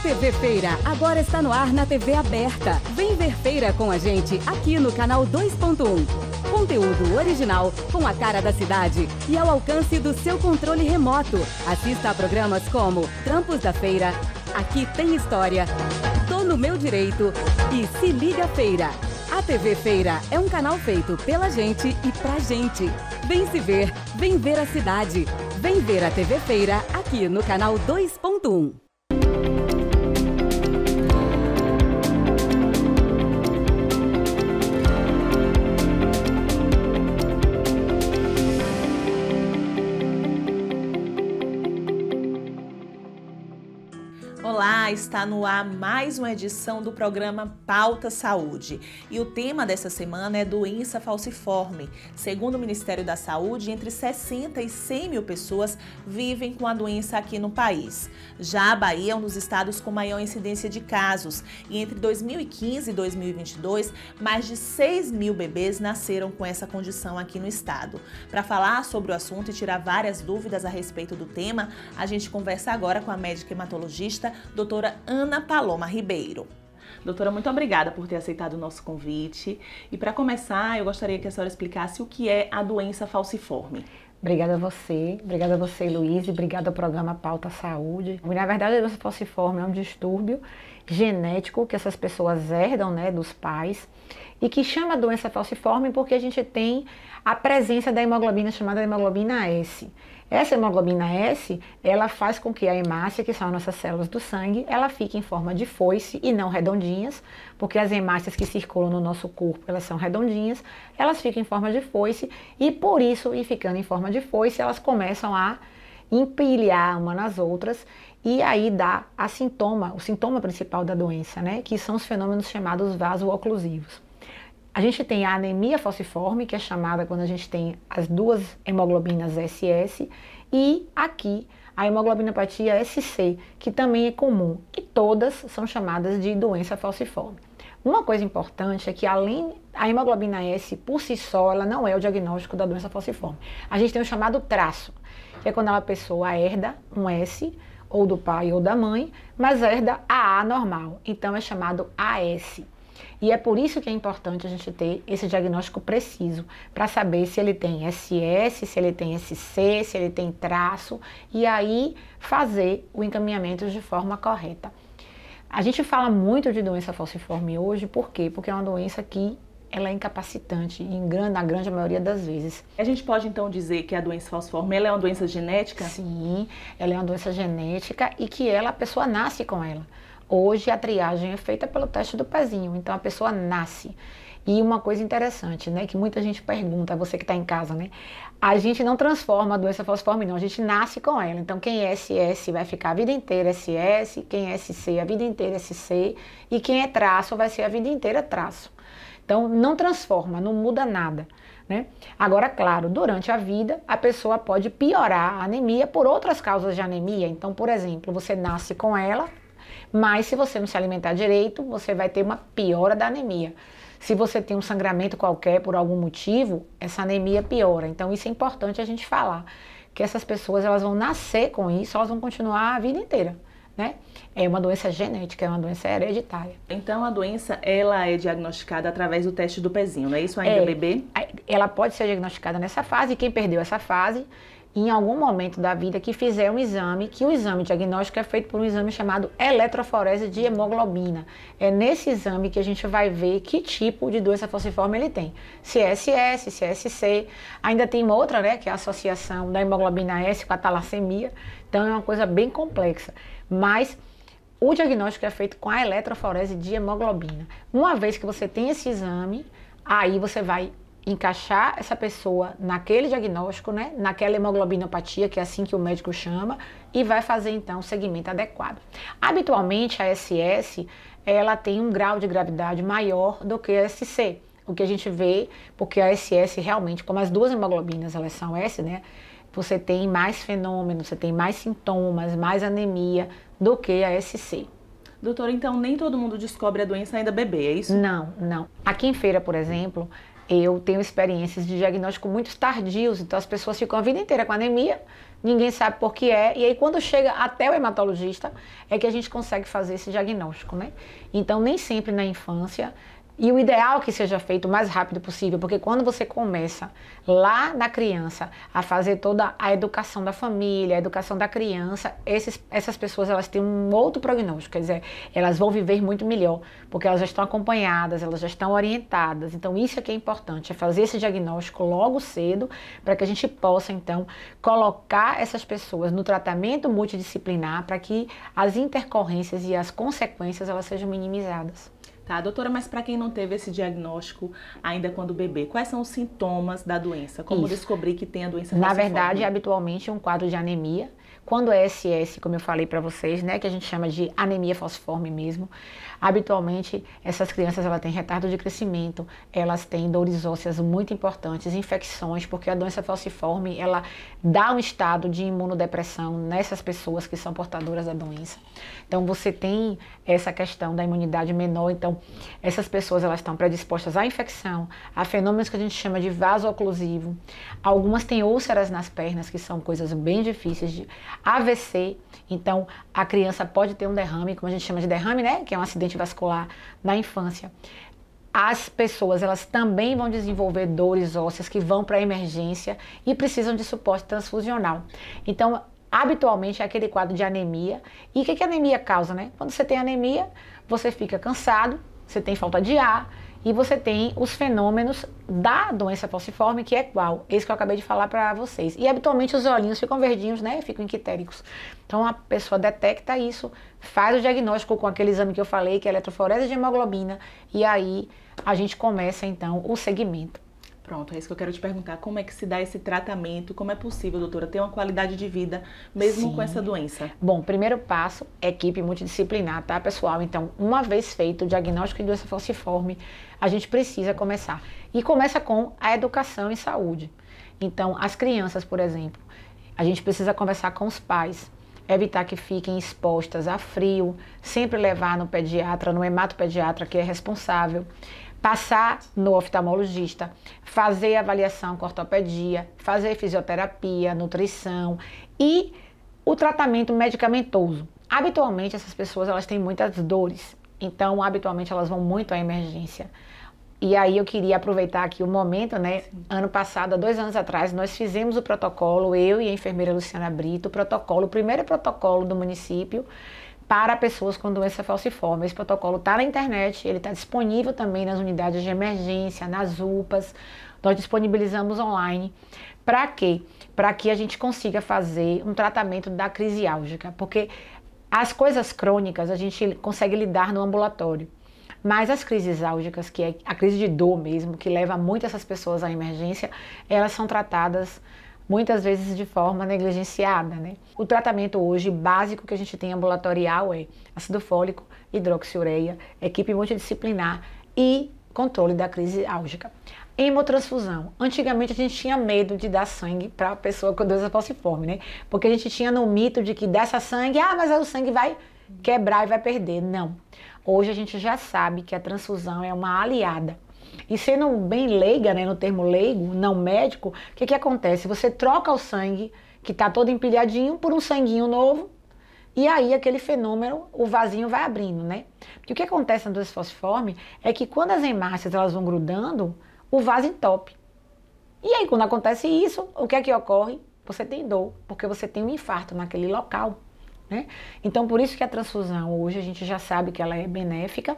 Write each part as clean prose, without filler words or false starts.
TV Feira agora está no ar na TV aberta. Vem ver Feira com a gente aqui no canal 2.1. Conteúdo original com a cara da cidade e ao alcance do seu controle remoto. Assista a programas como Trampos da Feira, Aqui Tem História, Tô no Meu Direito e Se Liga Feira. A TV Feira é um canal feito pela gente e pra gente. Vem se ver, vem ver a cidade. Vem ver a TV Feira aqui no canal 2.1. Olá, está no ar mais uma edição do programa Pauta Saúde. E o tema dessa semana é doença falciforme. Segundo o Ministério da Saúde, entre 60 e 100 mil pessoas vivem com a doença aqui no país. Já a Bahia é um dos estados com maior incidência de casos. E entre 2015 e 2022, mais de 6 mil bebês nasceram com essa condição aqui no estado. Para falar sobre o assunto e tirar várias dúvidas a respeito do tema, a gente conversa agora com a médica hematologista doutora Ana Paloma Ribeiro. Doutora, muito obrigada por ter aceitado o nosso convite. E para começar, eu gostaria que a senhora explicasse o que é a doença falciforme. Obrigada a você, Luiz, e obrigada ao programa Pauta Saúde. Na verdade, a doença falciforme é um distúrbio genético que essas pessoas herdam, dos pais, e que chama doença falciforme porque a gente tem a presença da hemoglobina chamada hemoglobina S. Essa hemoglobina S, ela faz com que a hemácia, que são as nossas células do sangue, ela fique em forma de foice e não redondinhas, porque as hemácias que circulam no nosso corpo, elas são redondinhas, elas ficam em forma de foice e por isso, e ficando em forma de foice, elas começam a empilhar uma nas outras e aí dá o sintoma principal da doença, que são os fenômenos chamados vaso-oclusivos. A gente tem a anemia falciforme, que é chamada quando a gente tem as duas hemoglobinas SS, e aqui a hemoglobinopatia SC, que também é comum, e todas são chamadas de doença falciforme. Uma coisa importante é que além a hemoglobina S por si só, ela não é o diagnóstico da doença falciforme. A gente tem o chamado traço, que é quando a pessoa herda um S, ou do pai ou da mãe, mas herda a A normal, então é chamado AS. E é por isso que é importante a gente ter esse diagnóstico preciso, para saber se ele tem SS, se ele tem SC, se ele tem traço, e aí fazer o encaminhamento de forma correta. A gente fala muito de doença falciforme hoje, por quê? Porque é uma doença que ela é incapacitante, na grande maioria das vezes. A gente pode então dizer que a doença falciforme ela é uma doença genética? Sim, ela é uma doença genética e que a pessoa nasce com ela. Hoje a triagem é feita pelo teste do pezinho, então a pessoa nasce. E uma coisa interessante, que muita gente pergunta, você que está em casa, a gente não transforma a doença falciforme não, a gente nasce com ela. Então quem é SS vai ficar a vida inteira SS, quem é SC a vida inteira SC, e quem é traço vai ser a vida inteira traço. Então não transforma, não muda nada. Agora, claro, durante a vida a pessoa pode piorar a anemia por outras causas de anemia. Então, por exemplo, você nasce com ela, mas se você não se alimentar direito, você vai ter uma piora da anemia. Se você tem um sangramento qualquer por algum motivo, essa anemia piora. Então isso é importante a gente falar, que essas pessoas elas vão nascer com isso, elas vão continuar a vida inteira. É uma doença genética, é uma doença hereditária. Então a doença ela é diagnosticada através do teste do pezinho, não é isso ainda, bebê? Ela pode ser diagnosticada nessa fase, e quem perdeu essa fase, em algum momento da vida que fizer um exame, que o exame diagnóstico é feito por um exame chamado eletroforese de hemoglobina. É nesse exame que a gente vai ver que tipo de doença falciforme ele tem. Se é SS, se é SC. Ainda tem uma outra, que é a associação da hemoglobina S com a talassemia. Então é uma coisa bem complexa. Mas o diagnóstico é feito com a eletroforese de hemoglobina. Uma vez que você tem esse exame, aí você vai encaixar essa pessoa naquele diagnóstico, naquela hemoglobinopatia, que é assim que o médico chama, e vai fazer então o segmento adequado. Habitualmente a SS, ela tem um grau de gravidade maior do que a SC, o que a gente vê, porque a SS realmente, como as duas hemoglobinas elas são S, você tem mais fenômenos, você tem mais sintomas, mais anemia do que a SC. Doutora, então nem todo mundo descobre a doença ainda bebê, é isso? Não. Aqui em Feira, por exemplo, eu tenho experiências de diagnóstico muito tardios, então as pessoas ficam a vida inteira com anemia, ninguém sabe por que é, e aí quando chega até o hematologista é que a gente consegue fazer esse diagnóstico, né? Então nem sempre na infância, e o ideal é que seja feito o mais rápido possível, porque quando você começa lá na criança a fazer toda a educação da família, a educação da criança, essas pessoas elas têm um outro prognóstico, quer dizer, elas vão viver muito melhor, porque elas já estão acompanhadas, elas já estão orientadas. Então isso é que é importante, é fazer esse diagnóstico logo cedo, para que a gente possa então colocar essas pessoas no tratamento multidisciplinar, para que as intercorrências e as consequências elas sejam minimizadas. Tá, doutora, mas para quem não teve esse diagnóstico ainda quando bebê, quais são os sintomas da doença? Como descobrir que tem a doença falciforme? Na verdade, habitualmente é um quadro de anemia. Quando é SS, como eu falei para vocês, né, que a gente chama de anemia falciforme mesmo, habitualmente essas crianças elas têm retardo de crescimento, elas têm dores ósseas muito importantes, infecções, porque a doença falciforme ela dá um estado de imunodepressão nessas pessoas que são portadoras da doença. Então você tem essa questão da imunidade menor, então essas pessoas elas estão predispostas à infecção, a fenômenos que a gente chama de vaso-oclusivo. Algumas têm úlceras nas pernas, que são coisas bem difíceis de AVC, então a criança pode ter um derrame, como a gente chama de derrame, né, que é um acidente vascular na infância. As pessoas, elas também vão desenvolver dores ósseas que vão para a emergência e precisam de suporte transfusional. Então, habitualmente é aquele quadro de anemia. E o que a anemia causa, né? Quando você tem anemia, você fica cansado, você tem falta de ar, e você tem os fenômenos da doença falciforme, que é qual? Esse que eu acabei de falar para vocês. E habitualmente os olhinhos ficam verdinhos, né? Ficam inquitéricos. Então a pessoa detecta isso, faz o diagnóstico com aquele exame que eu falei, que é a eletroforese de hemoglobina, e aí a gente começa então o segmento. Pronto, é isso que eu quero te perguntar. Como é que se dá esse tratamento? Como é possível, doutora, ter uma qualidade de vida mesmo com essa doença? Bom, primeiro passo, equipe multidisciplinar, tá, pessoal? Então, uma vez feito o diagnóstico de doença falciforme, a gente precisa começar. E começa com a educação em saúde. Então, as crianças, por exemplo, a gente precisa conversar com os pais, evitar que fiquem expostas a frio, sempre levar no pediatra, no hematopediatra, que é responsável. Passar no oftalmologista, fazer avaliação com ortopedia, fazer fisioterapia, nutrição e o tratamento medicamentoso. Habitualmente essas pessoas elas têm muitas dores, então habitualmente elas vão muito à emergência. E aí eu queria aproveitar aqui o momento, né? Sim. Ano passado, há 2 anos atrás, nós fizemos o protocolo, eu e a enfermeira Luciana Brito, o primeiro protocolo do município, para pessoas com doença falciforme. Esse protocolo está na internet, ele está disponível também nas unidades de emergência, nas UPAs, nós disponibilizamos online. Para quê? Para que a gente consiga fazer um tratamento da crise álgica, porque as coisas crônicas a gente consegue lidar no ambulatório, mas as crises álgicas, que é a crise de dor mesmo, que leva muito essas pessoas à emergência, elas são tratadas muitas vezes de forma negligenciada, né? O tratamento hoje básico que a gente tem ambulatorial é ácido fólico, hidroxiureia, equipe multidisciplinar e controle da crise álgica. Hemotransfusão. Antigamente a gente tinha medo de dar sangue para a pessoa com doença falciforme, né? Porque a gente tinha no mito de que dessa sangue, mas aí o sangue vai quebrar e vai perder. Não. Hoje a gente já sabe que a transfusão é uma aliada. E sendo bem leiga, né, no termo leigo, não médico, o que acontece? Você troca o sangue, que está todo empilhadinho, por um sanguinho novo, e aí aquele fenômeno, o vasinho vai abrindo, né? Porque o que acontece na doença falciforme é que quando as hemácias elas vão grudando, o vaso entope. E aí quando acontece isso, o que é que ocorre? Você tem dor, porque você tem um infarto naquele local. Né? Então, por isso que a transfusão hoje a gente já sabe que ela é benéfica,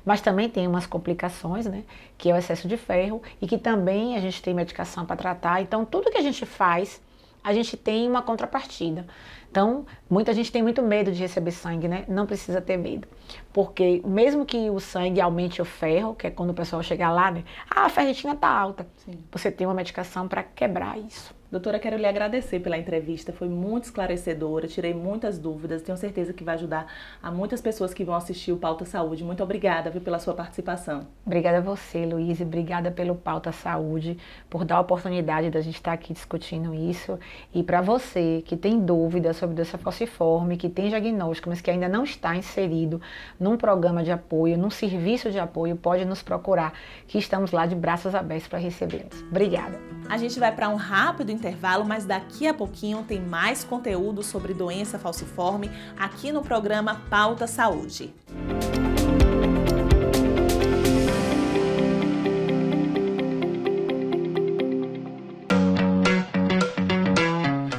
mas também tem umas complicações, né? Que é o excesso de ferro e que também a gente tem medicação para tratar. Então, tudo que a gente faz, a gente tem uma contrapartida. Então, muita gente tem muito medo de receber sangue, né? Não precisa ter medo, porque mesmo que o sangue aumente o ferro, que é quando o pessoal chegar lá, né? A ferritina está alta. Sim. Você tem uma medicação para quebrar isso. Doutora, quero lhe agradecer pela entrevista, foi muito esclarecedora, tirei muitas dúvidas, tenho certeza que vai ajudar a muitas pessoas que vão assistir o Pauta Saúde. Muito obrigada, viu, pela sua participação. Obrigada a você, Luiz, obrigada pelo Pauta Saúde, por dar a oportunidade da gente estar aqui discutindo isso. E para você que tem dúvidas sobre doença falciforme, que tem diagnóstico, mas que ainda não está inserido num programa de apoio, num serviço de apoio, pode nos procurar, que estamos lá de braços abertos para recebê-los. Obrigada. A gente vai para um rápido intervalo, mas daqui a pouquinho tem mais conteúdo sobre doença falciforme aqui no programa Pauta Saúde.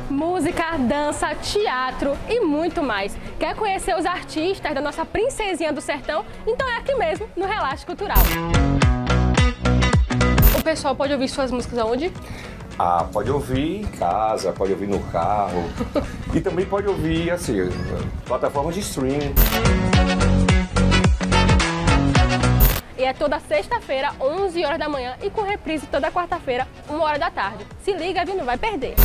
Música, dança, teatro e muito mais. Quer conhecer os artistas da nossa princesinha do sertão? Então é aqui mesmo, no Relaxe Cultural. O pessoal pode ouvir suas músicas aonde? Pode ouvir em casa, pode ouvir no carro e também pode ouvir, assim, plataformas de streaming. E é toda sexta-feira, 11 horas da manhã e com reprise toda quarta-feira, 1 hora da tarde. Se liga, viu? Não vai perder.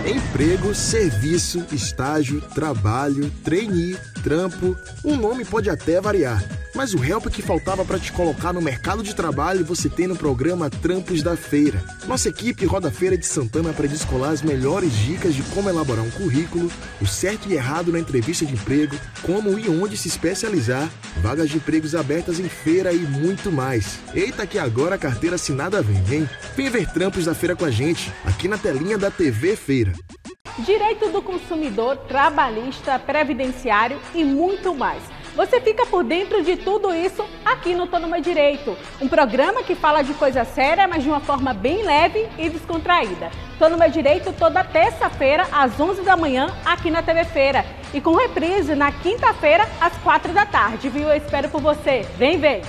Emprego, serviço, estágio, trabalho, trainee, trampo, o nome pode até variar, mas o help que faltava para te colocar no mercado de trabalho você tem no programa Trampos da Feira. Nossa equipe roda a Feira de Santana para descolar as melhores dicas de como elaborar um currículo, o certo e errado na entrevista de emprego, como e onde se especializar, vagas de empregos abertas em feira e muito mais. Eita que agora a carteira assinada vem. Vem ver Trampos da Feira com a gente, aqui na telinha da TV Feira. Direito do consumidor, trabalhista, previdenciário e muito mais. Você fica por dentro de tudo isso aqui no Tô no Meu Direito, um programa que fala de coisa séria, mas de uma forma bem leve e descontraída. Tô no Meu Direito toda terça-feira às 11 da manhã aqui na TV Feira e com reprise na quinta-feira às 4 da tarde, viu? Eu espero por você. Vem ver!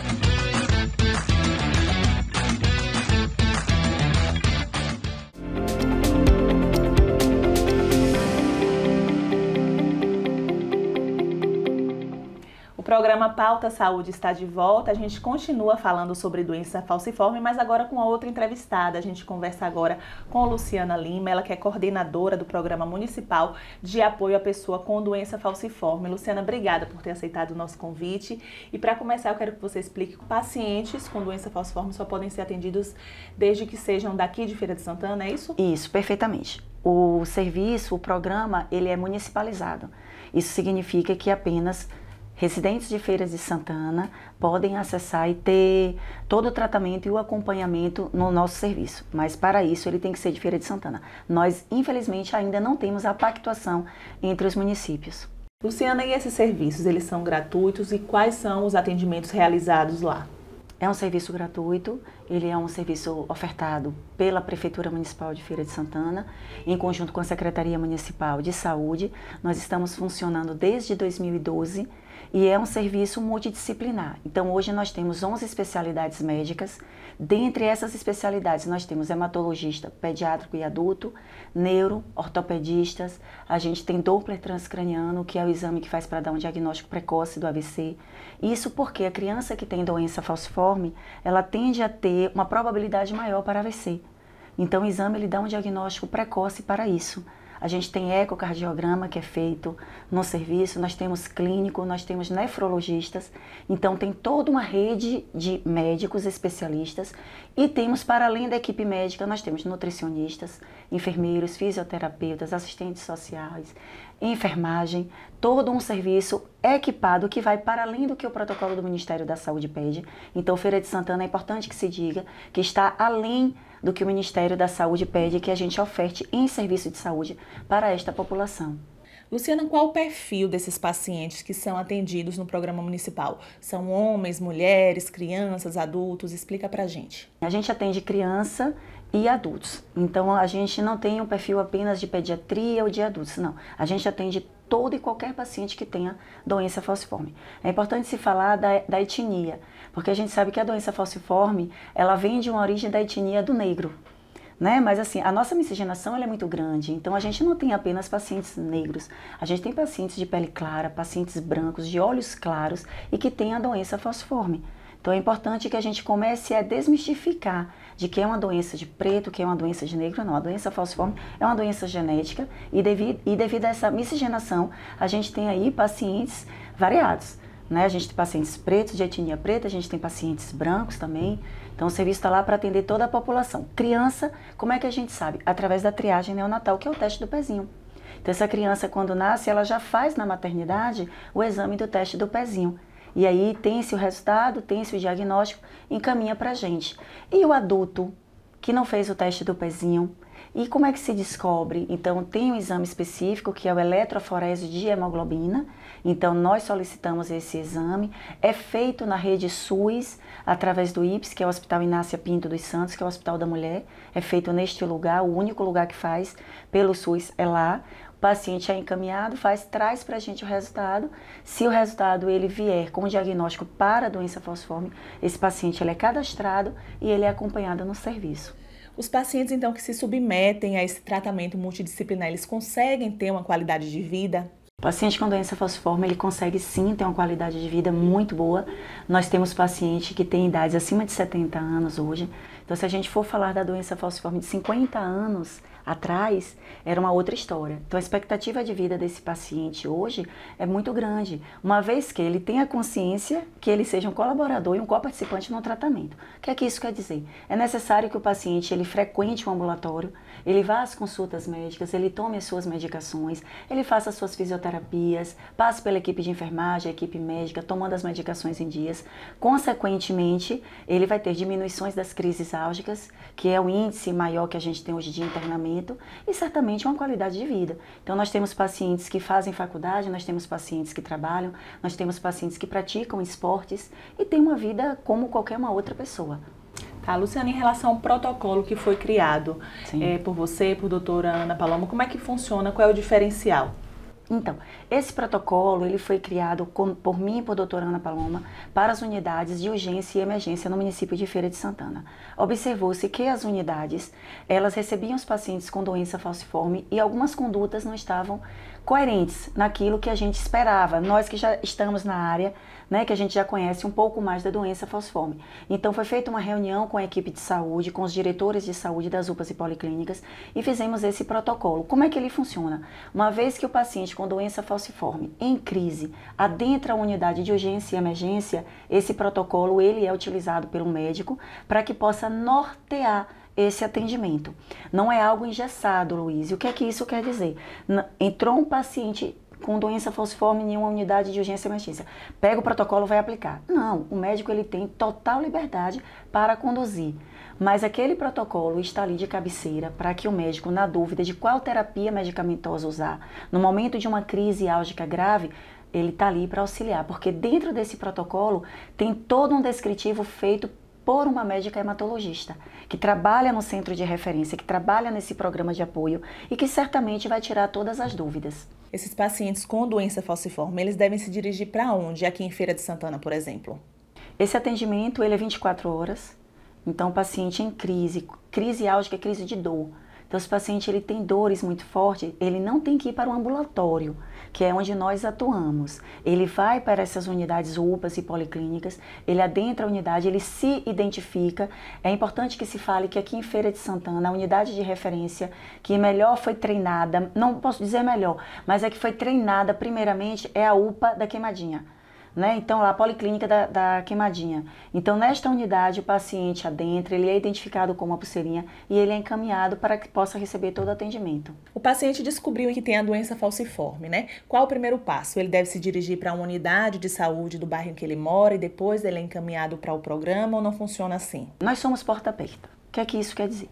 O programa Pauta Saúde está de volta, a gente continua falando sobre doença falciforme, mas agora com a outra entrevistada. A gente conversa agora com a Luciana Lima, ela que é coordenadora do Programa Municipal de Apoio à Pessoa com Doença Falciforme. Luciana, obrigada por ter aceitado o nosso convite. E para começar, eu quero que você explique que pacientes com doença falciforme só podem ser atendidos desde que sejam daqui de Feira de Santana, é isso? Isso, perfeitamente. O serviço, o programa, ele é municipalizado. Isso significa que apenas residentes de Feira de Santana podem acessar e ter todo o tratamento e o acompanhamento no nosso serviço. Mas para isso ele tem que ser de Feira de Santana. Nós, infelizmente, ainda não temos a pactuação entre os municípios. Luciana, e esses serviços, eles são gratuitos e quais são os atendimentos realizados lá? É um serviço gratuito, ele é um serviço ofertado pela Prefeitura Municipal de Feira de Santana, em conjunto com a Secretaria Municipal de Saúde. Nós estamos funcionando desde 2012 e é um serviço multidisciplinar. Então hoje nós temos 11 especialidades médicas. Dentre essas especialidades nós temos hematologista pediátrico e adulto, neuro, ortopedistas, a gente tem Doppler transcraniano, que é o exame que faz para dar um diagnóstico precoce do AVC. Isso porque a criança que tem doença falciforme, ela tende a ter uma probabilidade maior para AVC. Então o exame ele dá um diagnóstico precoce para isso. A gente tem ecocardiograma que é feito no serviço, nós temos clínico, nós temos nefrologistas, então tem toda uma rede de médicos especialistas e temos, para além da equipe médica, nós temos nutricionistas, enfermeiros, fisioterapeutas, assistentes sociais, enfermagem, todo um serviço equipado que vai para além do que o protocolo do Ministério da Saúde pede. Então, Feira de Santana é importante que se diga que está além do que o Ministério da Saúde pede que a gente oferte em serviço de saúde para esta população. Luciana, qual o perfil desses pacientes que são atendidos no programa municipal? São homens, mulheres, crianças, adultos? Explica pra gente. A gente atende criança e adultos. Então, a gente não tem um perfil apenas de pediatria ou de adultos, não. A gente atende todo e qualquer paciente que tenha doença falciforme. É importante se falar da etnia, porque a gente sabe que a doença falciforme, ela vem de uma origem da etnia do negro, né? Mas assim, a nossa miscigenação ela é muito grande, então a gente não tem apenas pacientes negros, a gente tem pacientes de pele clara, pacientes brancos, de olhos claros e que têm a doença falciforme. Então é importante que a gente comece a desmistificar de que é uma doença de preto, que é uma doença de negro. Não, a doença falciforme é uma doença genética e devido a essa miscigenação, a gente tem aí pacientes variados. Né? A gente tem pacientes pretos, de etnia preta, a gente tem pacientes brancos também. Então o serviço está lá para atender toda a população. Criança, como é que a gente sabe? Através da triagem neonatal, que é o teste do pezinho. Então essa criança, quando nasce, ela já faz na maternidade o exame do teste do pezinho. E aí tem-se o resultado, tem-se o diagnóstico, encaminha para a gente. E o adulto que não fez o teste do pezinho, e como é que se descobre? Então tem um exame específico que é o eletroforese de hemoglobina. Então nós solicitamos esse exame, é feito na rede SUS, através do IPS, que é o Hospital Inácia Pinto dos Santos, que é o Hospital da Mulher. É feito neste lugar, o único lugar que faz pelo SUS é lá. O paciente é encaminhado, traz para a gente o resultado. Se o resultado ele vier com o diagnóstico para a doença falciforme, esse paciente ele é cadastrado e ele é acompanhado no serviço. Os pacientes, então, que se submetem a esse tratamento multidisciplinar, eles conseguem ter uma qualidade de vida? O paciente com doença falciforme, ele consegue sim ter uma qualidade de vida muito boa. Nós temos paciente que tem idades acima de 70 anos hoje. Então, se a gente for falar da doença falciforme de 50 anos atrás, era uma outra história. Então, a expectativa de vida desse paciente hoje é muito grande, uma vez que ele tenha consciência que ele seja um colaborador e um coparticipante no tratamento. O que é que isso quer dizer? É necessário que o paciente ele frequente o ambulatório, ele vá às consultas médicas, ele tome as suas medicações, ele faça as suas fisioterapias, passe pela equipe de enfermagem, a equipe médica, tomando as medicações em dias. Consequentemente, ele vai ter diminuições das crises álgicas, que é o índice maior que a gente tem hoje de internamento, e certamente uma qualidade de vida. Então nós temos pacientes que fazem faculdade, nós temos pacientes que trabalham, nós temos pacientes que praticam esportes e têm uma vida como qualquer uma outra pessoa. Tá, Luciana, em relação ao protocolo que foi criado por você, por doutora Ana Paloma, como é que funciona, qual é o diferencial? Então, esse protocolo ele foi criado por mim e por doutora Ana Paloma para as unidades de urgência e emergência no município de Feira de Santana. Observou-se que as unidades, elas recebiam os pacientes com doença falciforme e algumas condutas não estavam coerentes naquilo que a gente esperava. Nós que já estamos na área, né, que a gente já conhece um pouco mais da doença falciforme. Então foi feita uma reunião com a equipe de saúde, com os diretores de saúde das UPAs e policlínicas e fizemos esse protocolo. Como é que ele funciona? Uma vez que o paciente com doença falciforme em crise adentra a unidade de urgência e emergência, esse protocolo ele é utilizado pelo médico para que possa nortear esse atendimento. Não é algo engessado, Luiz. E o que é que isso quer dizer? Entrou um paciente com doença falciforme em uma unidade de urgência e emergência. Pega o protocolo e vai aplicar. Não, o médico ele tem total liberdade para conduzir. Mas aquele protocolo está ali de cabeceira para que o médico, na dúvida de qual terapia medicamentosa usar, no momento de uma crise álgica grave, ele está ali para auxiliar. Porque dentro desse protocolo tem todo um descritivo feito por uma médica hematologista, que trabalha no centro de referência, que trabalha nesse programa de apoio e que certamente vai tirar todas as dúvidas. Esses pacientes com doença falciforme, eles devem se dirigir para onde? Aqui em Feira de Santana, por exemplo? Esse atendimento, ele é 24 horas. Então, o paciente em crise álgica, crise de dor. Então, se o paciente ele tem dores muito fortes, ele não tem que ir para o ambulatório, que é onde nós atuamos. Ele vai para essas unidades UPAs e policlínicas, ele adentra a unidade, ele se identifica. É importante que se fale que aqui em Feira de Santana, a unidade de referência que melhor foi treinada, não posso dizer melhor, mas é que foi treinada primeiramente é a UPA da Queimadinha. Né? Então, lá a policlínica da Queimadinha. Então, nesta unidade, o paciente adentra, ele é identificado com uma pulseirinha e ele é encaminhado para que possa receber todo o atendimento. O paciente descobriu que tem a doença falciforme, né? Qual o primeiro passo? Ele deve se dirigir para uma unidade de saúde do bairro em que ele mora e depois ele é encaminhado para o programa ou não funciona assim? Nós somos porta aberta. O que é que isso quer dizer?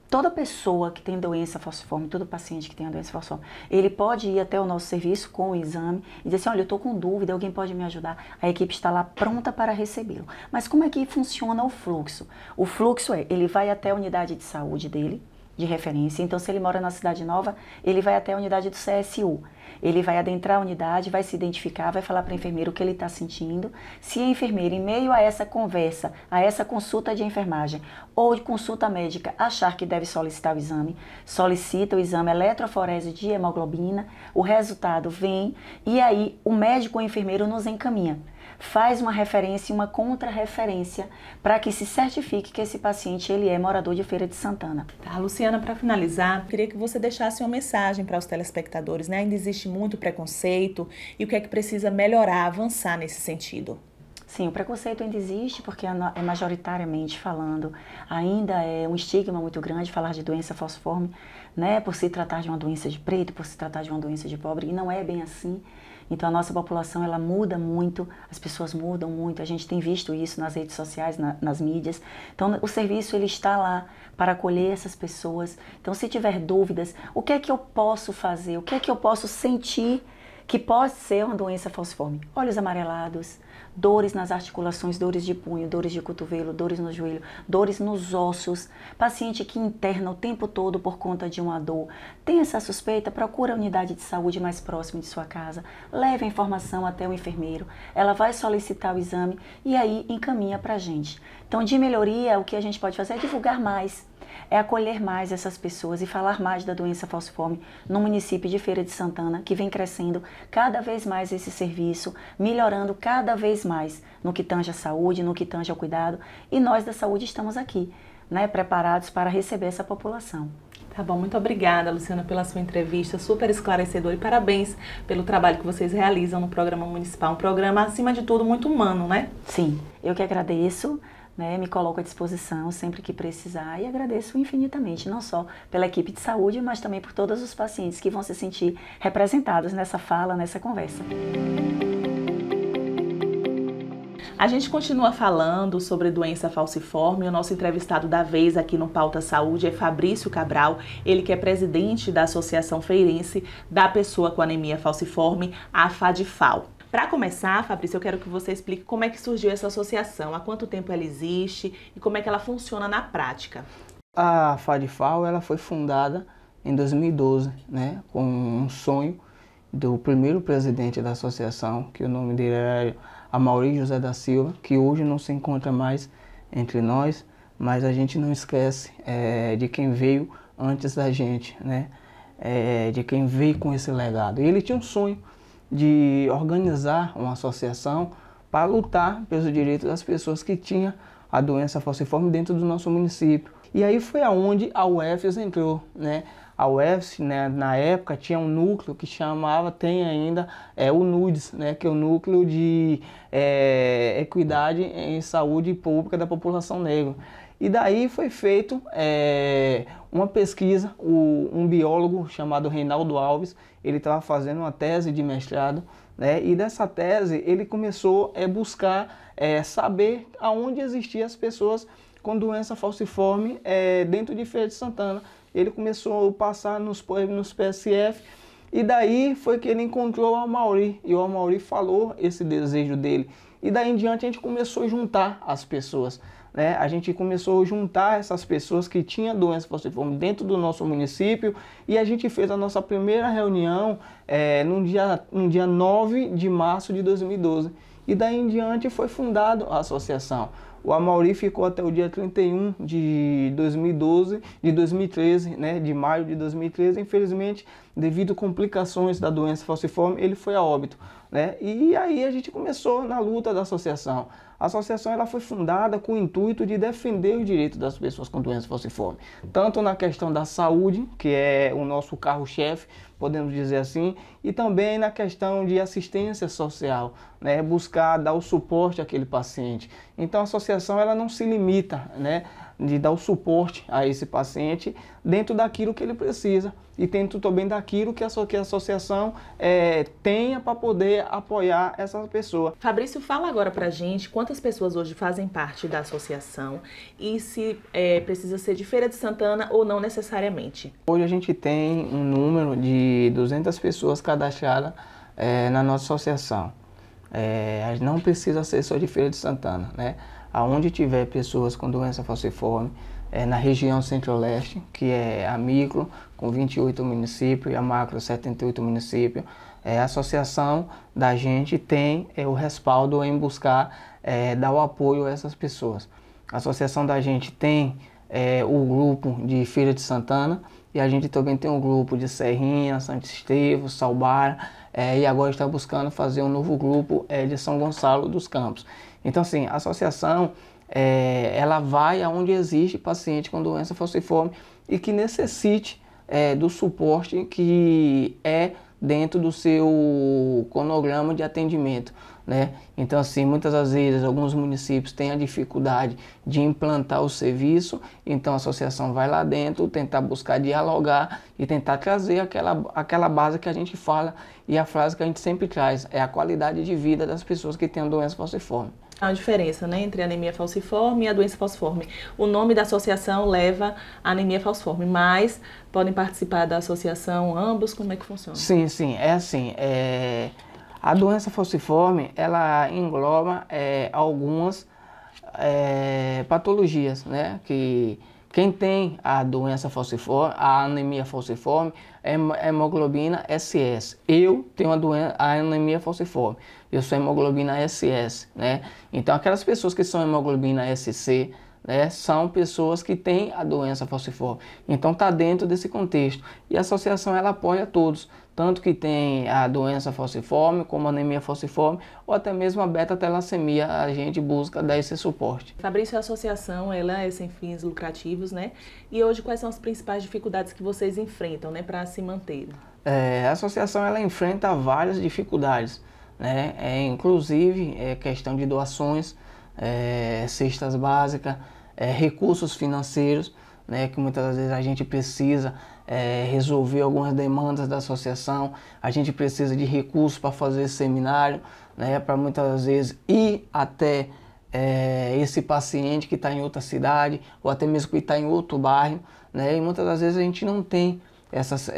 Toda pessoa que tem doença falciforme, todo paciente que tem a doença falciforme, ele pode ir até o nosso serviço com o exame e dizer assim, olha, eu estou com dúvida, alguém pode me ajudar? A equipe está lá pronta para recebê-lo. Mas como é que funciona o fluxo? O fluxo ele vai até a unidade de saúde dele, de referência. Então, se ele mora na Cidade Nova, ele vai até a unidade do CSU. Ele vai adentrar a unidade, vai se identificar, vai falar para a enfermeira o que ele está sentindo. Se a enfermeira, em meio a essa conversa, a essa consulta de enfermagem ou de consulta médica, achar que deve solicitar o exame, solicita o exame eletroforese de hemoglobina, o resultado vem e aí o médico ou o enfermeiro nos encaminha. faz uma referência e uma contra-referência para que se certifique que esse paciente ele é morador de Feira de Santana. Tá, Luciana, para finalizar, queria que você deixasse uma mensagem para os telespectadores, né? Ainda existe muito preconceito e o que é que precisa melhorar, avançar nesse sentido? Sim, o preconceito ainda existe porque é majoritariamente falando, ainda é um estigma muito grande falar de doença falciforme, né, por se tratar de uma doença de preto, por se tratar de uma doença de pobre, e não é bem assim. Então a nossa população ela muda muito, as pessoas mudam muito, a gente tem visto isso nas redes sociais, nas mídias. Então o serviço ele está lá para acolher essas pessoas. Então se tiver dúvidas, o que é que eu posso fazer, o que é que eu posso sentir que pode ser uma doença falciforme? Olhos amarelados, dores nas articulações, dores de punho, dores de cotovelo, dores no joelho, dores nos ossos, paciente que interna o tempo todo por conta de uma dor. Tem essa suspeita? Procura a unidade de saúde mais próxima de sua casa, leve a informação até o enfermeiro, ela vai solicitar o exame e aí encaminha para a gente. Então, de melhoria, o que a gente pode fazer é divulgar mais, é acolher mais essas pessoas e falar mais da doença falciforme no município de Feira de Santana, que vem crescendo cada vez mais esse serviço, melhorando cada vez mais no que tange a saúde, no que tange ao cuidado, e nós da saúde estamos aqui, né, preparados para receber essa população. Tá bom, muito obrigada, Luciana, pela sua entrevista, super esclarecedora, e parabéns pelo trabalho que vocês realizam no programa municipal, um programa, acima de tudo, muito humano, né? Sim, eu que agradeço. Né, me coloco à disposição sempre que precisar e agradeço infinitamente, não só pela equipe de saúde, mas também por todos os pacientes que vão se sentir representados nessa fala, nessa conversa. A gente continua falando sobre doença falciforme. O nosso entrevistado da vez aqui no Pauta Saúde é Fabrício Cabral, ele que é presidente da Associação Feirense da Pessoa com Anemia Falciforme, a FADFAL. Para começar, Fabrício, eu quero que você explique como é que surgiu essa associação, há quanto tempo ela existe e como é que ela funciona na prática. A FADFAL ela foi fundada em 2012, né, com um sonho do primeiro presidente da associação, que o nome dele era Amaury José da Silva, que hoje não se encontra mais entre nós, mas a gente não esquece de quem veio antes da gente, né, de quem veio com esse legado. E ele tinha um sonho de organizar uma associação para lutar pelos direitos das pessoas que tinham a doença falciforme dentro do nosso município. E aí foi aonde a UFES entrou, né? A UFES, né, na época, tinha um núcleo que chamava, tem ainda, o NUDES, né, que é o Núcleo de Equidade em Saúde Pública da População Negra. E daí foi feito uma pesquisa, um biólogo chamado Reinaldo Alves, ele estava fazendo uma tese de mestrado, né, e dessa tese ele começou a buscar saber aonde existiam as pessoas com doença falciforme dentro de Feira de Santana. Ele começou a passar nos PSF e daí foi que ele encontrou o Amaury, e o Amaury falou esse desejo dele. E daí em diante a gente começou a juntar as pessoas, né? A gente começou a juntar essas pessoas que tinham doença falciforme dentro do nosso município e a gente fez a nossa primeira reunião no dia 9 de março de 2012. E daí em diante foi fundada a associação. O Amaury ficou até o dia 31 de 2013, né, de maio de 2013. Infelizmente, devido a complicações da doença falciforme, ele foi a óbito, né? E aí a gente começou na luta da associação. A associação ela foi fundada com o intuito de defender os direitos das pessoas com doença falciforme, tanto na questão da saúde, que é o nosso carro-chefe, podemos dizer assim, e também na questão de assistência social, né, buscar dar o suporte àquele paciente. Então a associação ela não se limita, né, de dar o suporte a esse paciente dentro daquilo que ele precisa e dentro também daquilo que a associação tenha para poder apoiar essa pessoa. Fabrício, fala agora pra gente quantas pessoas hoje fazem parte da associação e se precisa ser de Feira de Santana ou não necessariamente. Hoje a gente tem um número de 200 pessoas cadastradas na nossa associação. Não precisa ser só de Feira de Santana, né? Aonde tiver pessoas com doença falciforme, na região centro-leste, que é a micro, com 28 municípios, e a macro, 78 municípios, a associação da gente tem o respaldo em buscar dar o apoio a essas pessoas. A associação da gente tem o grupo de Feira de Santana, e a gente também tem um grupo de Serrinha, Santo Estevão, Salbara, e agora está buscando fazer um novo grupo de São Gonçalo dos Campos. Então, assim, a associação, ela vai aonde existe paciente com doença falciforme e que necessite do suporte que é dentro do seu cronograma de atendimento, né? Então, assim, muitas das vezes alguns municípios têm a dificuldade de implantar o serviço, então a associação vai lá dentro tentar buscar dialogar e tentar trazer aquela base que a gente fala, e a frase que a gente sempre traz é a qualidade de vida das pessoas que têm a doença falciforme. Há uma diferença, né, entre a anemia falciforme e a doença falciforme. O nome da associação leva a anemia falciforme, mas podem participar da associação ambos? Como é que funciona? Sim, é assim. A doença falciforme, ela engloba algumas patologias, né? Que quem tem a doença falciforme, a anemia falciforme, é hemoglobina SS. Eu tenho a anemia falciforme, eu sou hemoglobina SS, né? Então, aquelas pessoas que são hemoglobina SC, né, são pessoas que têm a doença falciforme. Então, está dentro desse contexto. E a associação, ela apoia todos, tanto que tem a doença falciforme, como a anemia falciforme, ou até mesmo a beta-talassemia, a gente busca dar esse suporte. Fabrício, a associação, ela é sem fins lucrativos, né? E hoje, quais são as principais dificuldades que vocês enfrentam, né, para se manter? A associação, ela enfrenta várias dificuldades, né? Inclusive, questão de doações, cestas básicas, recursos financeiros, né, que muitas vezes a gente precisa resolver algumas demandas da associação, a gente precisa de recursos para fazer seminário, né, para muitas vezes ir até esse paciente que está em outra cidade, ou até mesmo que está em outro bairro, né, e muitas das vezes a gente não tem essas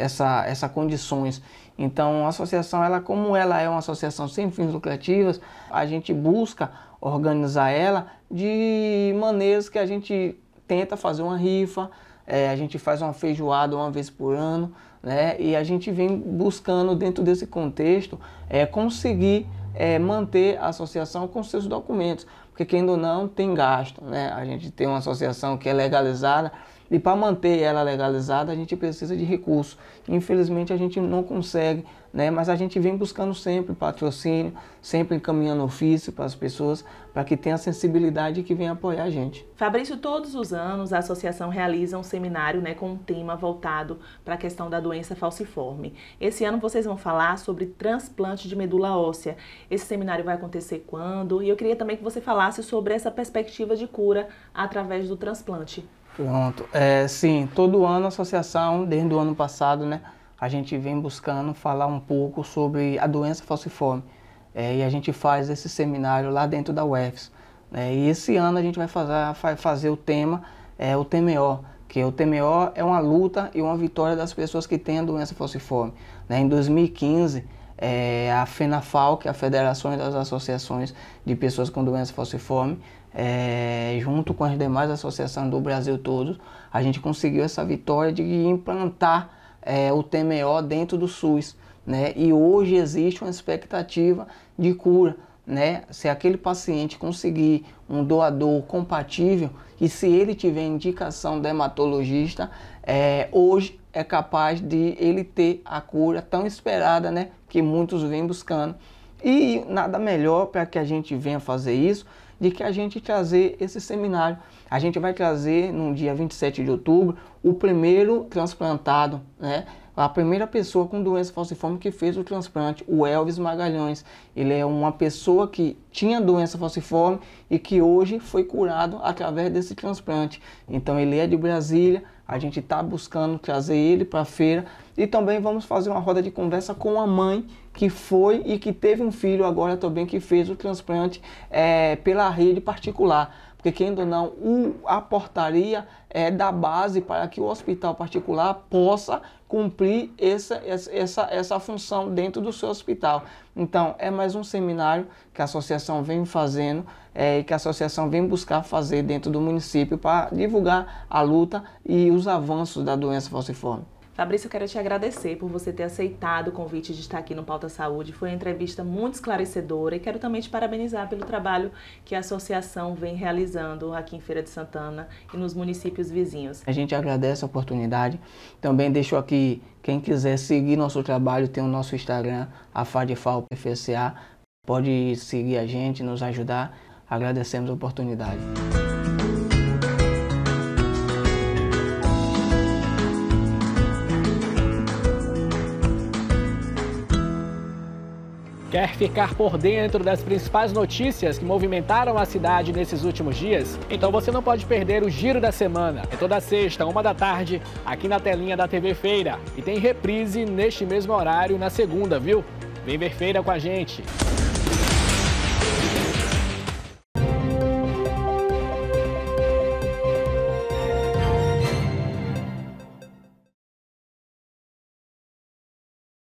condições. Então, a associação, como ela é uma associação sem fins lucrativos, a gente busca organizar ela de maneiras que a gente tenta fazer uma rifa, a gente faz uma feijoada uma vez por ano, né? E a gente vem buscando, dentro desse contexto, conseguir manter a associação com seus documentos, porque quem ou não tem gasto, né? A gente tem uma associação que é legalizada, e para manter ela legalizada a gente precisa de recursos. Infelizmente a gente não consegue, né? Mas a gente vem buscando sempre patrocínio, sempre encaminhando ofício para as pessoas, para que tenha sensibilidade e que venha apoiar a gente. Fabrício, todos os anos a associação realiza um seminário, né, com um tema voltado para a questão da doença falciforme. Esse ano vocês vão falar sobre transplante de medula óssea. Esse seminário vai acontecer quando? E eu queria também que você falasse sobre essa perspectiva de cura através do transplante. Pronto. Sim, todo ano a associação, desde o ano passado, né, a gente vem buscando falar um pouco sobre a doença falciforme. E a gente faz esse seminário lá dentro da UFES. E esse ano a gente vai fazer o tema, o TMO, que o TMO é uma luta e uma vitória das pessoas que têm a doença falciforme. Em 2015, a FENAFAL, que é a Federação das Associações de Pessoas com Doença Falciforme, junto com as demais associações do Brasil todo, a gente conseguiu essa vitória de implantar o TMO dentro do SUS, né? E hoje existe uma expectativa de cura, né? Se aquele paciente conseguir um doador compatível e se ele tiver indicação do hematologista, hoje é capaz de ele ter a cura tão esperada, né? Que muitos vêm buscando. E nada melhor para que a gente venha fazer isso de que a gente trazer esse seminário. A gente vai trazer no dia 27 de outubro o primeiro transplantado, né? A primeira pessoa com doença falciforme que fez o transplante, o Elvis Magalhães. Ele é uma pessoa que tinha doença falciforme e que hoje foi curado através desse transplante. Então ele é de Brasília, a gente está buscando trazer ele para a feira e também vamos fazer uma roda de conversa com a mãe que foi e que teve um filho agora também que fez o transplante pela rede particular. Porque, querendo ou não, a portaria da base para que o hospital particular possa cumprir essa função dentro do seu hospital. Então, é mais um seminário que a associação vem fazendo e que a associação vem buscar fazer dentro do município para divulgar a luta e os avanços da doença falciforme. Fabrício, eu quero te agradecer por você ter aceitado o convite de estar aqui no Pauta Saúde. Foi uma entrevista muito esclarecedora e quero também te parabenizar pelo trabalho que a associação vem realizando aqui em Feira de Santana e nos municípios vizinhos. A gente agradece a oportunidade. Também deixo aqui, quem quiser seguir nosso trabalho, tem o nosso Instagram, AFADFAO-PFCA. Pode seguir a gente, nos ajudar. Agradecemos a oportunidade. Quer ficar por dentro das principais notícias que movimentaram a cidade nesses últimos dias? Então você não pode perder o Giro da Semana. É toda sexta, 13h, aqui na telinha da TV Feira. E tem reprise neste mesmo horário na segunda, viu? Vem ver Feira com a gente.